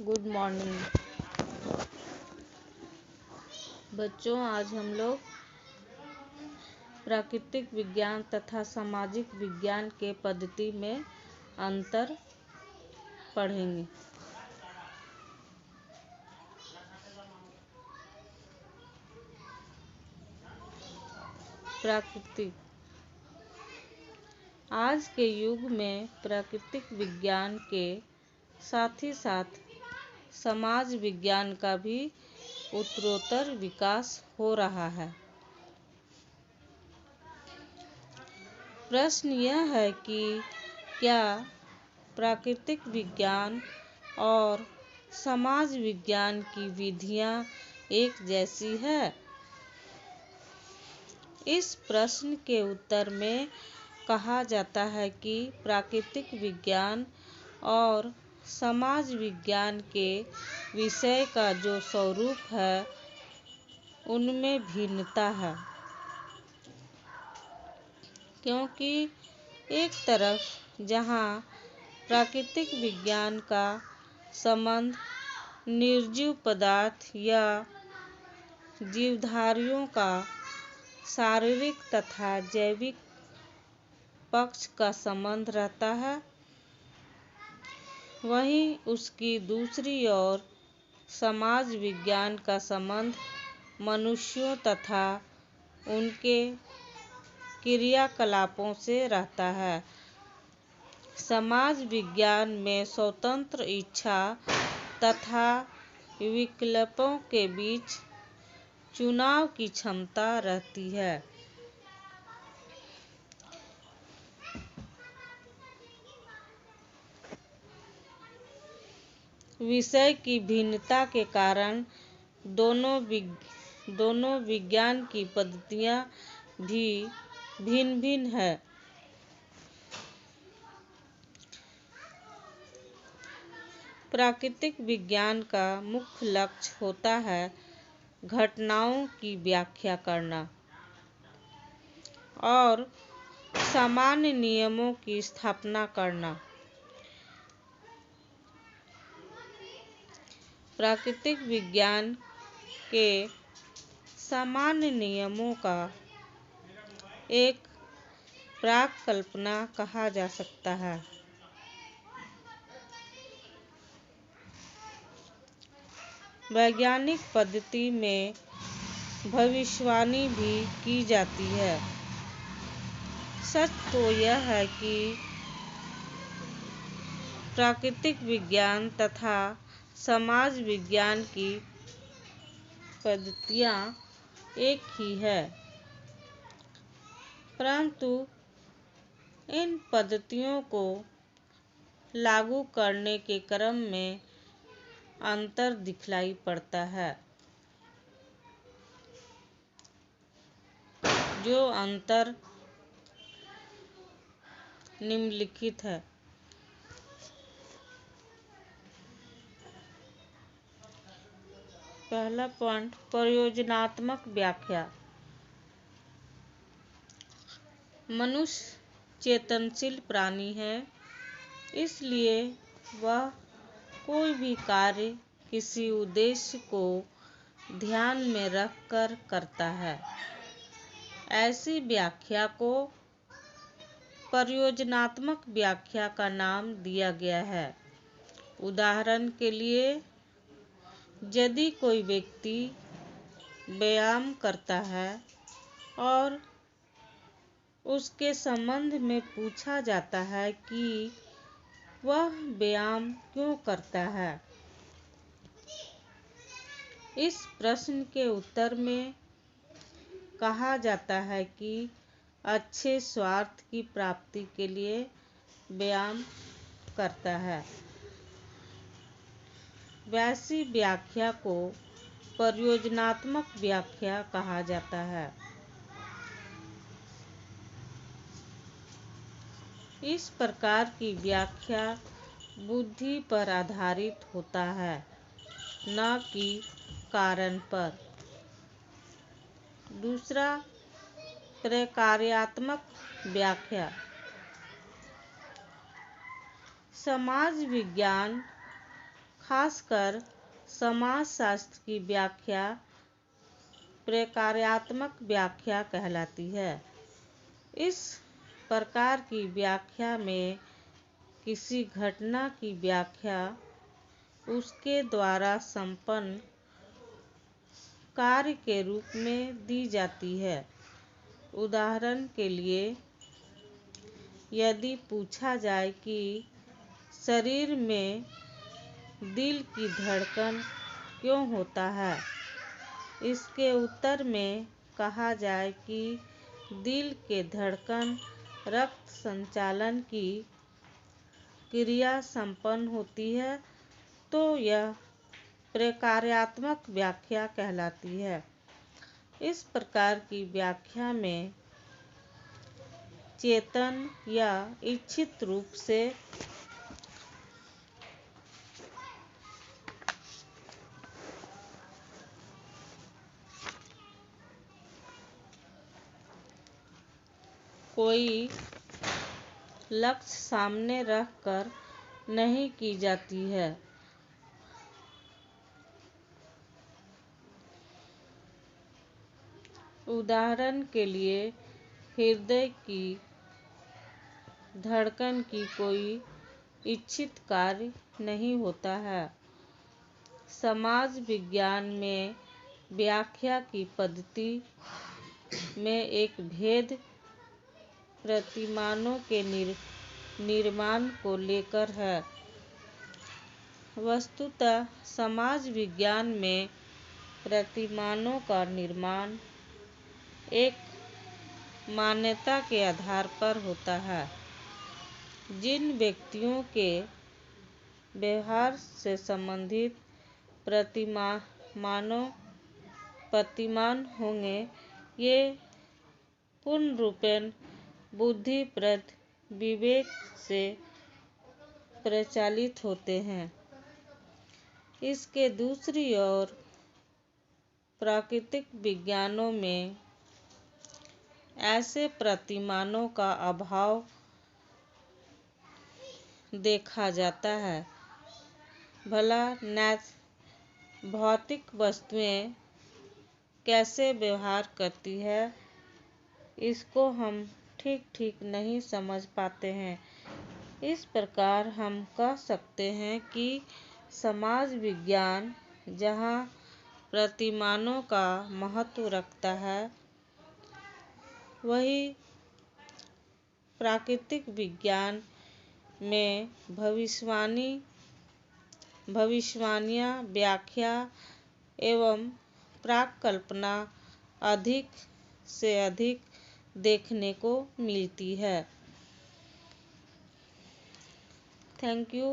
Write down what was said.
Good morning बच्चों। आज हम लोग प्राकृतिक विज्ञान तथा सामाजिक विज्ञान के पद्धति में अंतर पढ़ेंगे। प्राकृतिक आज के युग में प्राकृतिक विज्ञान के साथ ही साथ समाज विज्ञान का भी उत्तरोत्तर विकास हो रहा है। प्रश्न यह है कि क्या प्राकृतिक विज्ञान और समाज विज्ञान की विधियां एक जैसी है? इस प्रश्न के उत्तर में कहा जाता है कि प्राकृतिक विज्ञान और समाज विज्ञान के विषय का जो स्वरूप है उनमें भिन्नता है, क्योंकि एक तरफ जहाँ प्राकृतिक विज्ञान का संबंध निर्जीव पदार्थ या जीवधारियों का शारीरिक तथा जैविक पक्ष का संबंध रहता है, वहीं उसकी दूसरी ओर समाज विज्ञान का संबंध मनुष्यों तथा उनके क्रियाकलापों से रहता है। समाज विज्ञान में स्वतंत्र इच्छा तथा विकल्पों के बीच चुनाव की क्षमता रहती है। विषय की भिन्नता के कारण दोनों विज्ञान की पद्धतियां भी भिन्न भिन्न है। प्राकृतिक विज्ञान का मुख्य लक्ष्य होता है घटनाओं की व्याख्या करना और सामान्य नियमों की स्थापना करना। प्राकृतिक विज्ञान के सामान्य नियमों का एक प्राक कल्पना कहा जा सकता है। वैज्ञानिक पद्धति में भविष्यवाणी भी की जाती है। सच तो यह है कि प्राकृतिक विज्ञान तथा समाज विज्ञान की पद्धतियां एक ही है, परंतु इन पद्धतियों को लागू करने के क्रम में अंतर दिखलाई पड़ता है। जो अंतर निम्नलिखित है। पहला पॉइंट, प्रयोजनात्मक व्याख्या। मनुष्य चेतनशील प्राणी है, इसलिए वह कोई भी कार्य किसी उद्देश्य को ध्यान में रखकर करता है। ऐसी व्याख्या को प्रयोजनात्मक व्याख्या का नाम दिया गया है। उदाहरण के लिए, यदि कोई व्यक्ति व्यायाम करता है और उसके संबंध में पूछा जाता है कि वह व्यायाम क्यों करता है, इस प्रश्न के उत्तर में कहा जाता है कि अच्छे स्वास्थ्य की प्राप्ति के लिए व्यायाम करता है। वैसी व्याख्या को प्रयोजनात्मक व्याख्या कहा जाता है। इस प्रकार की व्याख्या बुद्धि पर आधारित होता है, न कि कारण पर। दूसरा, प्रक्रियात्मक व्याख्या। समाज विज्ञान खासकर समाजशास्त्र की व्याख्या प्रकार्यात्मक व्याख्या कहलाती है। इस प्रकार की व्याख्या में किसी घटना की व्याख्या उसके द्वारा संपन्न कार्य के रूप में दी जाती है। उदाहरण के लिए, यदि पूछा जाए कि शरीर में दिल की धड़कन क्यों होता है, इसके उत्तर में कहा जाए कि दिल के धड़कन रक्त संचालन की क्रिया संपन्न होती है, तो यह प्रकार्यात्मक व्याख्या कहलाती है। इस प्रकार की व्याख्या में चेतन या इच्छित रूप से कोई लक्ष्य सामने रखकर नहीं की जाती है। उदाहरण के लिए, हृदय की धड़कन की कोई इच्छित कार्य नहीं होता है। समाज विज्ञान में व्याख्या की पद्धति में एक भेद प्रतिमानों के निर्माण को लेकर है। वस्तुतः समाज विज्ञान में प्रतिमानों का निर्माण एक मान्यता के आधार पर होता है। जिन व्यक्तियों के व्यवहार से संबंधित प्रतिमान होंगे, ये पूर्ण रूपेण बुद्धिप्रद विवेक से परिचालित होते हैं। इसके दूसरी ओर प्राकृतिक विज्ञानों में ऐसे प्रतिमानों का अभाव देखा जाता है। भला भौतिक वस्तुएं कैसे व्यवहार करती है, इसको हम ठीक नहीं समझ पाते हैं। इस प्रकार हम कह सकते हैं कि समाज विज्ञान जहाँ प्रतिमानों का महत्व रखता है, वहीं प्राकृतिक विज्ञान में भविष्यवाणियाँ, व्याख्या एवं प्राक्कल्पना अधिक से अधिक देखने को मिलती है। Thank you.